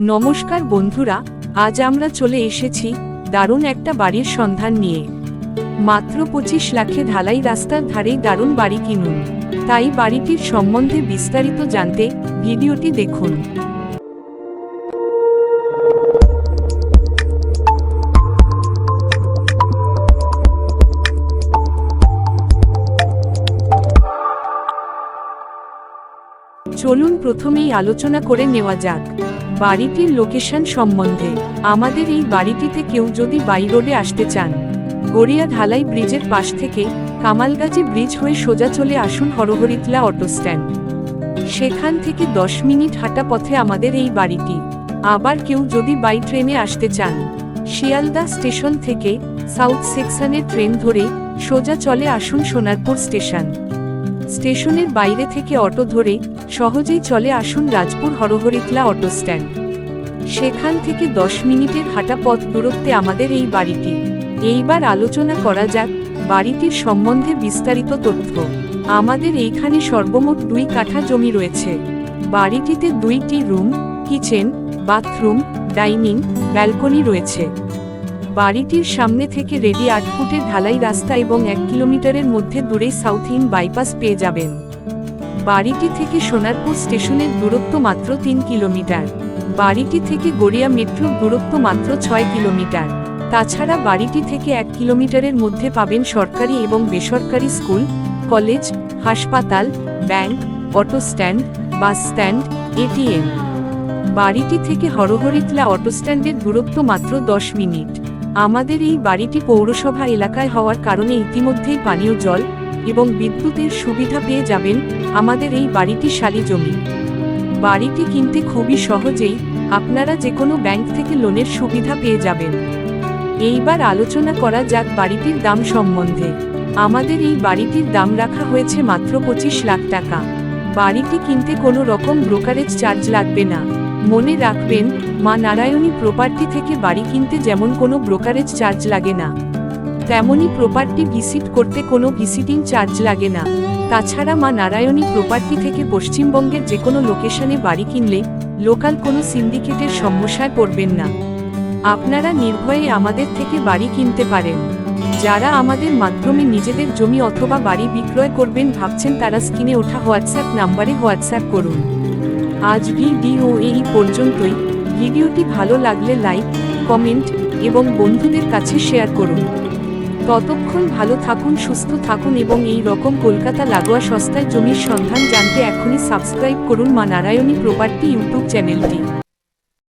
নমস্কার বন্ধুরা, আজ আমরা চলে এসেছি দারুণ একটা বাড়ির সন্ধান নিয়ে। মাত্র 25 লাখে ঢালাই রাস্তার ধারেই দারুণ বাড়ি কিনুন। তাই বাড়িটির সম্বন্ধে বিস্তারিত জানতে ভিডিওটি দেখুন। চলুন প্রথমেই আলোচনা করে নেওয়া যাক বাড়িটির লোকেশন সম্বন্ধে। আমাদের এই বাড়িটিতে কেউ যদি বাই রোডে আসতে চান, গড়িয়া ঢালাই ব্রিজের পাশ থেকে কামালগাজী ব্রিজ হয়ে সোজা চলে আসুন হরহরিতলা অটো স্ট্যান্ড। সেখান থেকে 10 মিনিট হাঁটা পথে আমাদের এই বাড়িটি। আবার কেউ যদি বাই ট্রেনে আসতে চান, শিয়ালদা স্টেশন থেকে সাউথ সেকশনের ট্রেন ধরে সোজা চলে আসুন সোনারপুর স্টেশন। স্টেশনের বাইরে থেকে অটো ধরে সহজেই চলে আসুন রাজপুর হরহরিতলা অটো স্ট্যান্ড। সেখান থেকে 10 মিনিটের হাঁটা পথ দূরত্বে আমাদের এই বাড়িটি। এইবার আলোচনা করা যাক বাড়িটির সম্বন্ধে বিস্তারিত তথ্য। আমাদের এইখানে সর্বমোট 2 কাঠা জমি রয়েছে। বাড়িটিতে 2টি room, kitchen, bathroom, dining, balcony রয়েছে। বাড়িটির সামনে থেকে রেডি 8 ফুটের ঢালাই রাস্তা এবং 1 কিলোমিটারের মধ্যে দূরেই সাউথ ইন বাইপাস পেয়ে যাবেন। বাড়িটি থেকে সোনারপুর স্টেশনের দূরত্ব মাত্র 3 কিলোমিটার। বাড়িটি থেকে গড়িয়া মেট্রোর দূরত্ব মাত্র 6 কিলোমিটার। তাছাড়া বাড়িটি থেকে 1 কিলোমিটারের মধ্যে পাবেন সরকারি এবং বেসরকারি স্কুল, কলেজ, হাসপাতাল, bank, auto stand, bus stand, ATM. বাড়িটি থেকে হরহরিতলা অটো স্ট্যান্ডের দূরত্ব মাত্র 10 মিনিট। আমাদের এই বাড়িটি পৌরসভা এলাকায় হওয়ার কারণে ইতিমধ্যেই পানীয় জল এবং বিদ্যুতের সুবিধা পেয়ে যাবেন। আমাদের এই বাড়িটি শালি জমি। বাড়িটি কিনতে খুবই সহজেই আপনারা যে কোনো ব্যাংক থেকে লোনের সুবিধা পেয়ে যাবেন। এইবার আলোচনা করা যাক বাড়িটির দাম সম্বন্ধে। আমাদের এই বাড়িটির দাম রাখা হয়েছে মাত্র 25 লাখ টাকা। বাড়িটি কিনতে কোনো রকম ব্রোকারেজ চার্জ লাগবে না। মনে রাখবেন, মা নারায়ণী প্রপার্টি থেকে বাড়ি কিনতে যেমন কোনো ব্রোকারেজ চার্জ লাগে না, তেমনি প্রপার্টি ভিজিট করতে কোনো ভিজিটিং চার্জ লাগে না। তাছাড়া মা নারায়ণী প্রপার্টি থেকে পশ্চিমবঙ্গের যে কোনো লোকেশনে বাড়ি কিনলে লোকাল কোনো সিন্ডিকেটের সমস্যায় পড়বেন না। আপনারা নির্ভয়ে আমাদের থেকে বাড়ি কিনতে পারেন। যারা আমাদের মাধ্যমে নিজেদের জমি অথবা বাড়ি বিক্রয় করবেন ভাবছেন, তারা স্ক্রিনে ওঠা হোয়াটসঅ্যাপ নাম্বারে হোয়াটসঅ্যাপ করুন। আজ ভিডিও এই পর্যন্তই। ভিডিওটি ভালো লাগলে লাইক, কমেন্ট এবং বন্ধুদের কাছে শেয়ার করুন। ততক্ষণ ভালো থাকুন, সুস্থ থাকুন এবং এই রকম কলকাতা লাগোয়া সস্তায় জমির সন্ধান জানতে এখনই সাবস্ক্রাইব করুন মা নারায়ণী প্রপার্টি ইউটিউব চ্যানেলটি।